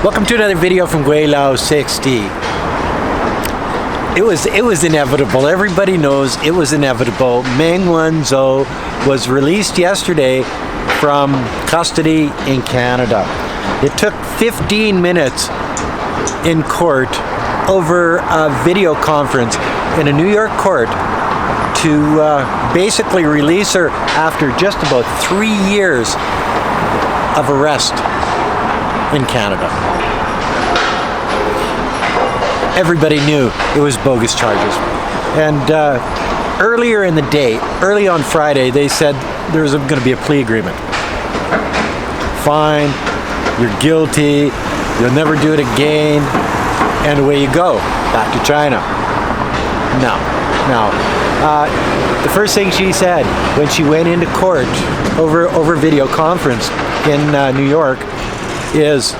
Welcome to another video from Gweilo 60. It was inevitable. Everybody knows it was inevitable. Meng Wanzhou was released yesterday from custody in Canada. It took 15 minutes in court over a video conference in a New York court to basically release her after just about 3 years of arrest in Canada. Everybody knew it was bogus charges. And earlier in the day, early on Friday, they said there was going to be a plea agreement. Fine, you're guilty, you'll never do it again, and away you go, back to China. No. The first thing she said when she went into court over video conference in New York is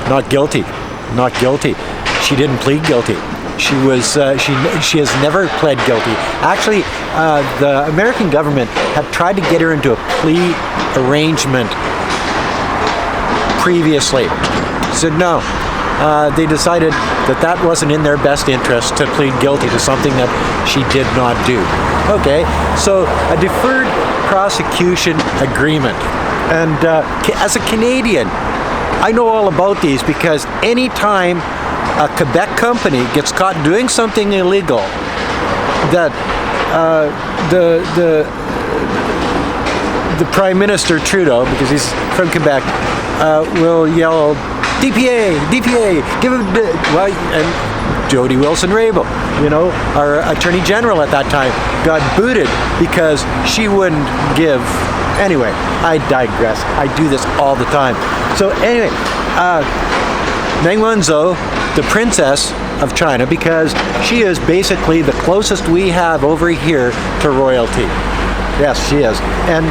not guilty, not guilty. She didn't plead guilty. She has never pled guilty. Actually, the American government had tried to get her into a plea arrangement previously. Said no. They decided that wasn't in their best interest to plead guilty to something that she did not do. Okay, so a deferred prosecution agreement. And as a Canadian, I know all about these because anytime a Quebec company gets caught doing something illegal, that the Prime Minister Trudeau, because he's from Quebec, will yell, DPA, DPA, give him, well, and Jody Wilson-Raybould, our Attorney General at that time, got booted because she wouldn't give. Anyway, I digress. I do this all the time. So anyway, Meng Wanzhou, the princess of China, because she is basically the closest we have over here to royalty. Yes, she is. And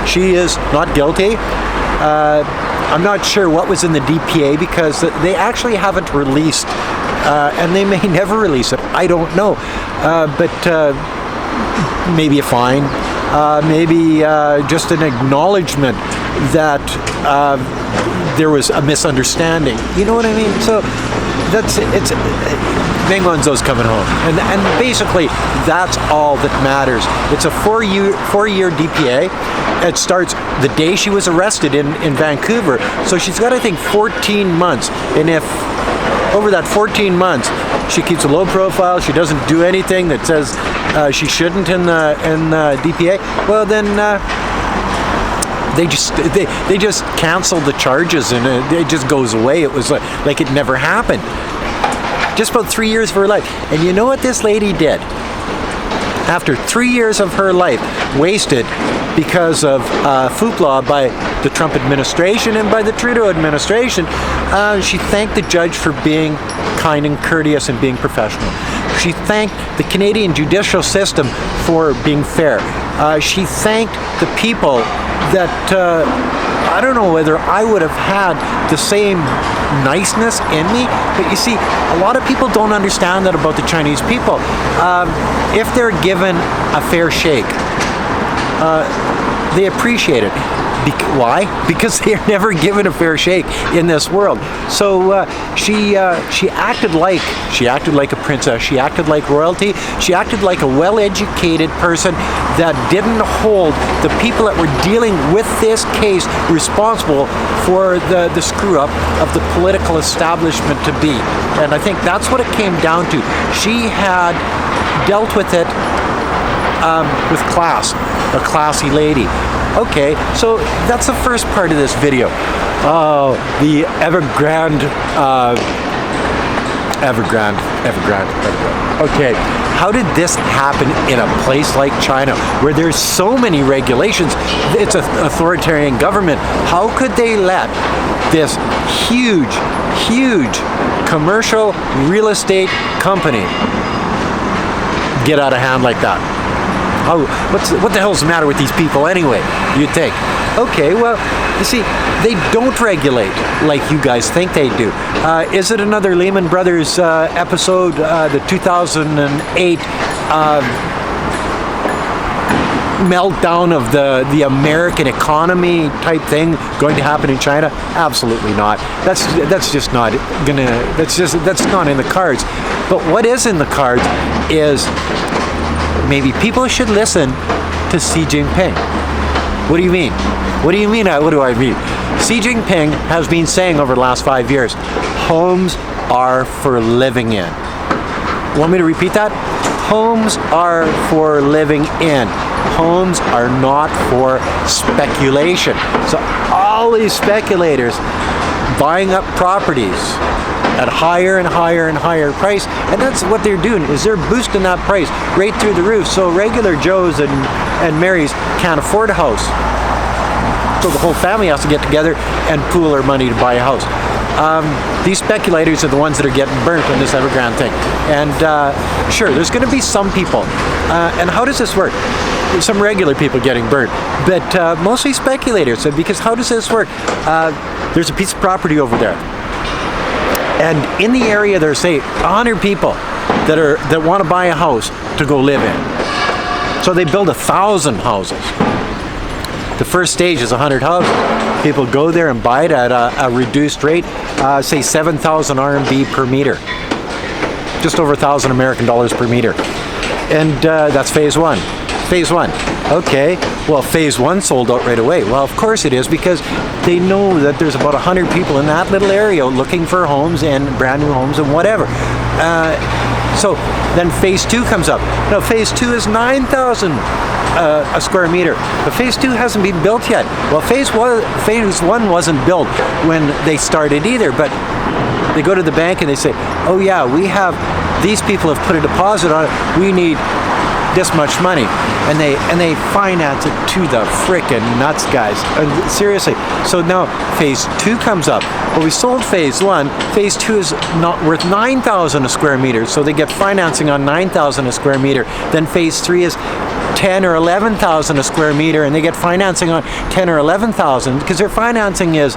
she is not guilty. I'm not sure what was in the DPA because they actually haven't released, and they may never release it. I don't know. But maybe a fine. Maybe just an acknowledgement that there was a misunderstanding. You know what I mean? So it's Meng Wanzhou's coming home, and basically that's all that matters. It's a four-year DPA. It starts the day she was arrested in Vancouver. So she's got, I think, 14 months. And if over that 14 months she keeps a low profile, she doesn't do anything that says she shouldn't in the DPA, well then they just cancel the charges and it just goes away. It was like it never happened. Just about 3 years of her life. And you know what this lady did? After 3 years of her life wasted because of football by the Trump administration and by the Trudeau administration, she thanked the judge for being kind and courteous and being professional. She thanked the Canadian judicial system for being fair. She thanked the people that I don't know whether I would have had the same niceness in me, but you see, a lot of people don't understand that about the Chinese people. If they're given a fair shake, they appreciate it. Why? Because they're never given a fair shake in this world. So she acted like a princess. She acted like royalty. She acted like a well-educated person that didn't hold the people that were dealing with this case responsible for the screw-up of the political establishment to be. And I think that's what it came down to. She had dealt with it with class, a classy lady. Okay, so that's the first part of this video. Oh, the Evergrande. Okay, how did this happen in a place like China where there's so many regulations? It's an authoritarian government. How could they let this huge commercial real estate company get out of hand like that? Oh, what the hell's the matter with these people anyway, you'd think? Okay, well, you see, they don't regulate like you guys think they do. Is it another Lehman Brothers episode, the 2008 meltdown of the American economy type thing going to happen in China? Absolutely not. That's just not gonna. That's not in the cards. But what is in the cards is maybe people should listen to Xi Jinping. What do you mean? What do you mean? What do I mean? Xi Jinping has been saying over the last 5 years, homes are for living in. Want me to repeat that? Homes are for living in. Homes are not for speculation. So all these speculators buying up properties at higher and higher and higher price, and that's what they're doing, is they're boosting that price right through the roof, so regular Joes and Marys can't afford a house. So the whole family has to get together and pool their money to buy a house. These speculators are the ones that are getting burnt on this Evergrande thing. And sure, there's going to be some people. And how does this work? There's some regular people getting burnt, but mostly speculators. Because how does this work? There's a piece of property over there. And in the area, there's, say, 100 people that want to buy a house to go live in. So they build 1,000 houses. The first stage is 100 houses. People go there and buy it at a reduced rate, say 7,000 RMB per meter. Just over 1,000 American dollars per meter. And that's phase one. Phase one. Okay, well, phase one sold out right away. Well, of course it is, because they know that there's about 100 people in that little area looking for homes and brand new homes and whatever. So then phase two comes up. Now, phase two is 9,000 a square meter, but phase two hasn't been built yet. Well, phase one wasn't built when they started either, but they go to the bank and they say, oh yeah, these people have put a deposit on it, we need this much money, and they finance it to the frickin' nuts, guys. Seriously. So now phase two comes up. Well, we sold phase one. Phase two is not worth 9,000 a square meter, so they get financing on 9,000 a square meter. Then phase three is 10 or 11,000 a square meter, and they get financing on 10 or 11,000 because their financing is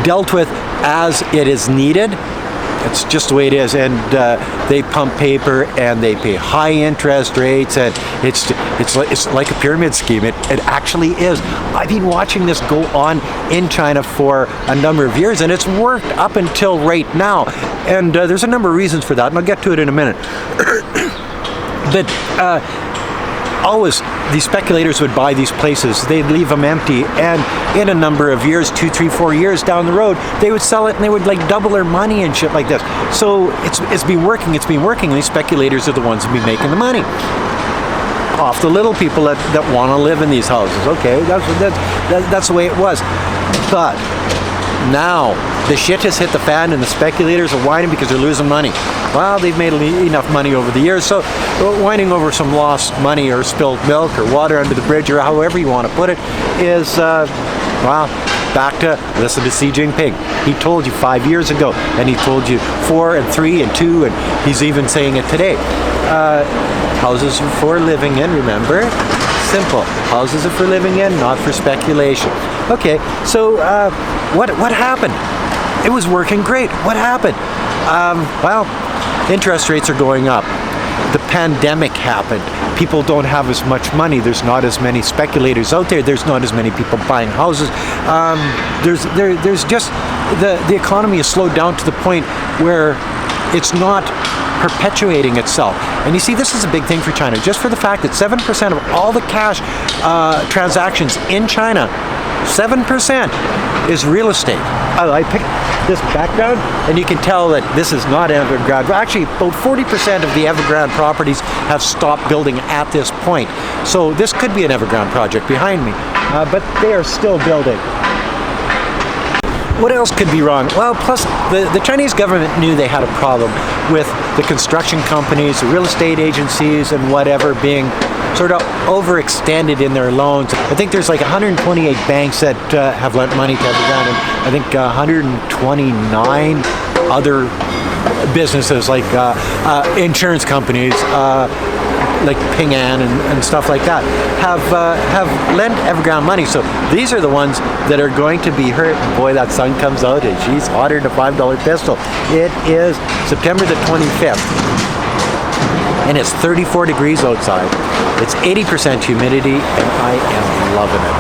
dealt with as it is needed. It's just the way it is, and they pump paper and they pay high interest rates, and it's like a pyramid scheme. It actually is. I've been watching this go on in China for a number of years, and it's worked up until right now. And there's a number of reasons for that, and I'll get to it in a minute. But always these speculators would buy these places, they'd leave them empty, and in a number of years, 2, 3, 4 years down the road, they would sell it and they would like double their money and shit like this. So it's been working, and these speculators are the ones who've been making the money off the little people that want to live in these houses. Okay, that's the way it was. But now the shit has hit the fan and the speculators are whining because they're losing money. Well, they've made enough money over the years, so whining over some lost money or spilled milk or water under the bridge or however you want to put it is, well, back to listen to Xi Jinping. He told you 5 years ago, and he told you 4 and 3 and 2, and he's even saying it today. Houses are for living in, remember? Simple. Houses are for living in, not for speculation. Okay, so what happened? It was working great. What happened? Well, interest rates are going up. The pandemic happened. People don't have as much money. There's not as many speculators out there. There's not as many people buying houses. There's just the economy has slowed down to the point where it's not perpetuating itself. And you see, this is a big thing for China, just for the fact that 7% of all the cash transactions in China, 7% is real estate. I picked this background, and you can tell that this is not Evergrande. Actually, about 40% of the Evergrande properties have stopped building at this point. So this could be an Evergrande project behind me, but they are still building. What else could be wrong? Well, plus the Chinese government knew they had a problem with the construction companies, the real estate agencies, and whatever being sort of overextended in their loans. I think there's like 128 banks that have lent money to Evergrande, and I think 129 other businesses like insurance companies, like Ping An and stuff like that, have lent Evergrande money. So these are the ones that are going to be hurt. Boy, that sun comes out and she's hotter than a $5 pistol. It is September the 25th. and it's 34 degrees outside. It's 80% humidity, and I am loving it.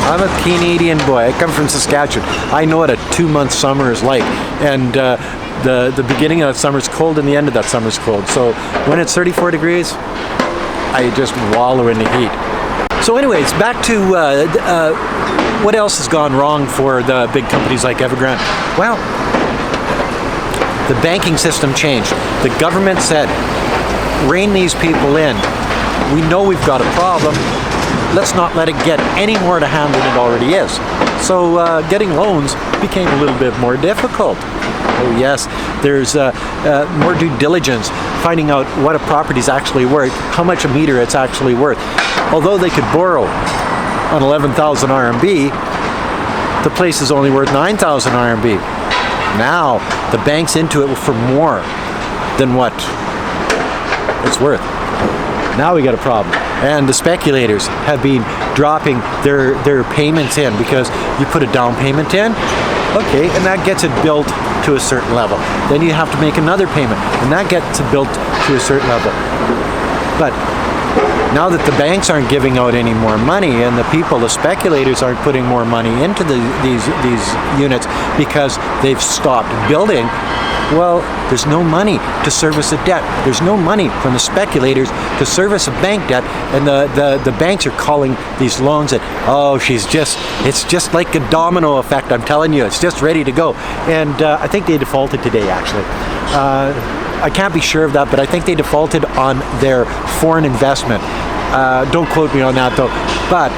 I'm a Canadian boy. I come from Saskatchewan. I know what a 2-month summer is like, and the beginning of that summer is cold, and the end of that summer is cold. So when it's 34 degrees, I just wallow in the heat. So anyways, back to what else has gone wrong for the big companies like Evergrande. Well, the banking system changed. The government said, rein these people in. We know we've got a problem. Let's not let it get any more out of hand than it already is. So getting loans became a little bit more difficult. Oh yes, there's more due diligence, finding out what a property's actually worth, how much a meter it's actually worth. Although they could borrow on 11,000 RMB, the place is only worth 9,000 RMB. Now the bank's into it for more than what it's worth. Now we got a problem. And the speculators have been dropping their payments in, because you put a down payment in, okay, and that gets it built to a certain level. Then you have to make another payment, and that gets it built to a certain level. But now that the banks aren't giving out any more money, and the speculators aren't putting more money into these units because they've stopped building, well, there's no money to service a debt. There's no money from the speculators to service a bank debt, and the banks are calling these loans that, oh, it's just like a domino effect, I'm telling you, it's just ready to go. And I think they defaulted today, actually. I can't be sure of that, but I think they defaulted on their foreign investment. Don't quote me on that, though. But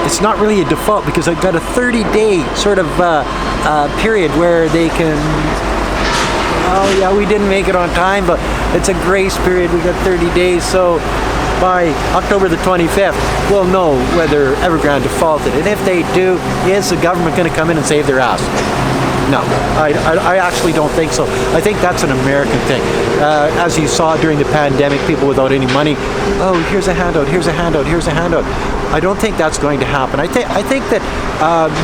it's not really a default, because I've got a 30-day sort of period where they can, oh yeah, we didn't make it on time, but it's a grace period. We got 30 days, so by October the 25th, we'll know whether Evergrande defaulted. And if they do, is the government going to come in and save their ass? No, I actually don't think so. I think that's an American thing. As you saw during the pandemic, people without any money, oh, here's a handout, here's a handout, here's a handout. I don't think that's going to happen. I think that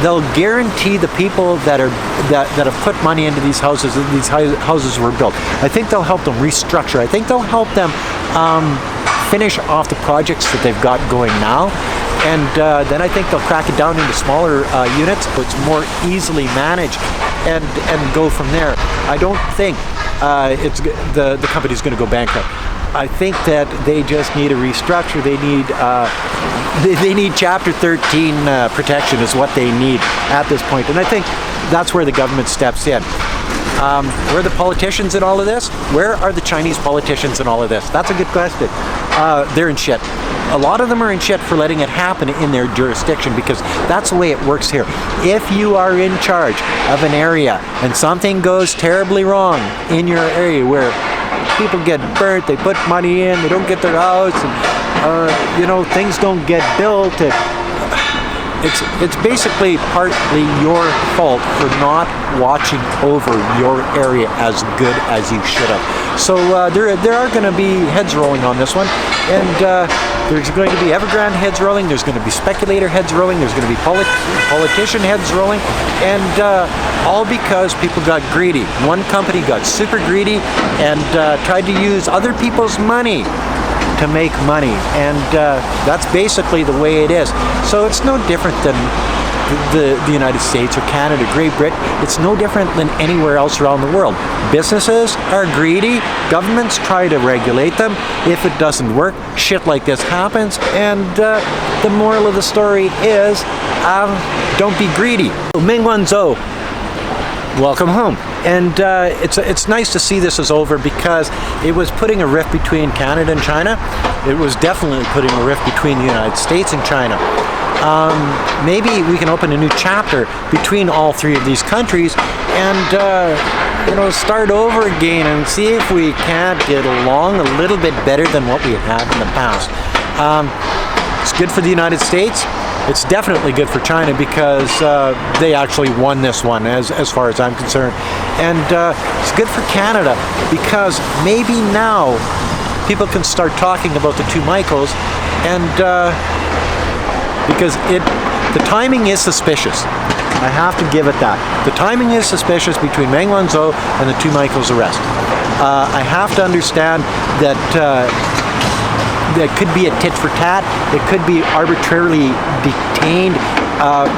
they'll guarantee the people that have put money into these houses, that these houses were built. I think they'll help them restructure. I think they'll help them finish off the projects that they've got going now. And then I think they'll crack it down into smaller units, so it's more easily managed, and go from there. I don't think the company's going to go bankrupt. I think that they just need a restructure. They need Chapter 13 protection is what they need at this point. And I think that's where the government steps in. Where are the politicians in all of this? Where are the Chinese politicians in all of this? That's a good question. They're in shit. A lot of them are in shit for letting it happen in their jurisdiction, because that's the way it works here. If you are in charge of an area and something goes terribly wrong in your area, where people get burnt, they put money in, they don't get their house, and things don't get built, it's basically partly your fault for not watching over your area as good as you should have. So there are going to be heads rolling on this one, and there's going to be Evergrande heads rolling, there's going to be speculator heads rolling, there's going to be politician heads rolling, and all because people got greedy. One company got super greedy and tried to use other people's money to make money, and that's basically the way it is. So it's no different than the United States or Canada, Great Britain. It's no different than anywhere else around the world. Businesses are greedy, governments try to regulate them. If it doesn't work, shit like this happens, and the moral of the story is, don't be greedy. Meng Wanzhou, welcome home. And it's nice to see this is over, because it was putting a rift between Canada and China. It was definitely putting a rift between the United States and China. Maybe we can open a new chapter between all three of these countries, and start over again and see if we can't get along a little bit better than what we had in the past. It's good for the United States. It's definitely good for China, because they actually won this one, as far as I'm concerned. And it's good for Canada, because maybe now people can start talking about the two Michaels, and because the timing is suspicious. I have to give it that. The timing is suspicious between Meng Wanzhou and the two Michaels arrest. I have to understand that that could be a tit for tat. It could be arbitrarily detained,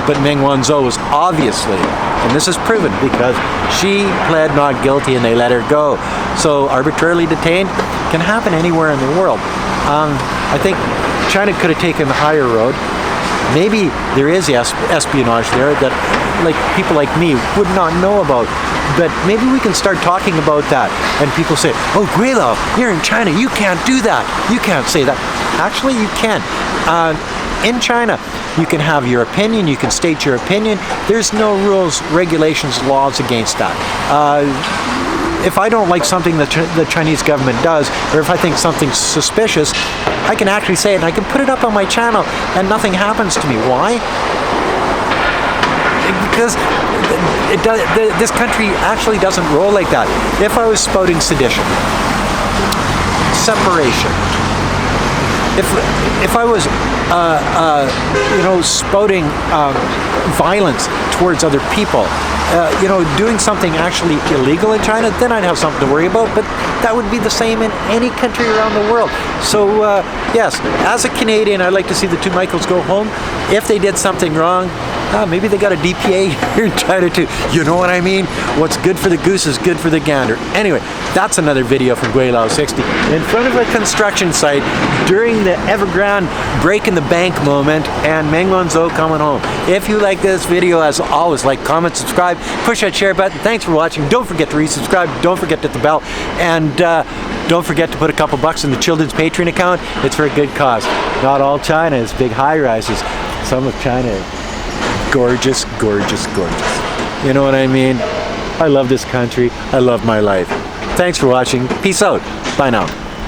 but Meng Wanzhou was obviously, and this is proven because she pled not guilty and they let her go. So arbitrarily detained can happen anywhere in the world. I think China could have taken the higher road. Maybe there is espionage there that like people like me would not know about. But maybe we can start talking about that. And people say, oh, Gweilo, you're in China. You can't do that. You can't say that. Actually, you can. In China, you can have your opinion. You can state your opinion. There's no rules, regulations, laws against that. If I don't like something that the Chinese government does, or if I think something's suspicious, I can actually say it and I can put it up on my channel and nothing happens to me. Why? Because this country actually doesn't roll like that. If I was spouting sedition, separation, if I was spouting violence towards other people, doing something actually illegal in China, then I'd have something to worry about, but that would be the same in any country around the world. So yes, as a Canadian, I'd like to see the two Michaels go home. If they did something wrong, maybe they got a DPA here in China too. You know what I mean? What's good for the goose is good for the gander. Anyway, that's another video from Gweilo 60. In front of a construction site during the Evergrande break in the bank moment and Meng Wanzhou coming home. If you like this video, as always, like, comment, subscribe, push that share button. Thanks for watching. Don't forget to resubscribe. Don't forget to hit the bell. And don't forget to put a couple bucks in the children's Patreon account. It's for a good cause. Not all China is big high-rises. Some of China is gorgeous, gorgeous, gorgeous. You know what I mean? I love this country. I love my life. Thanks for watching. Peace out. Bye now.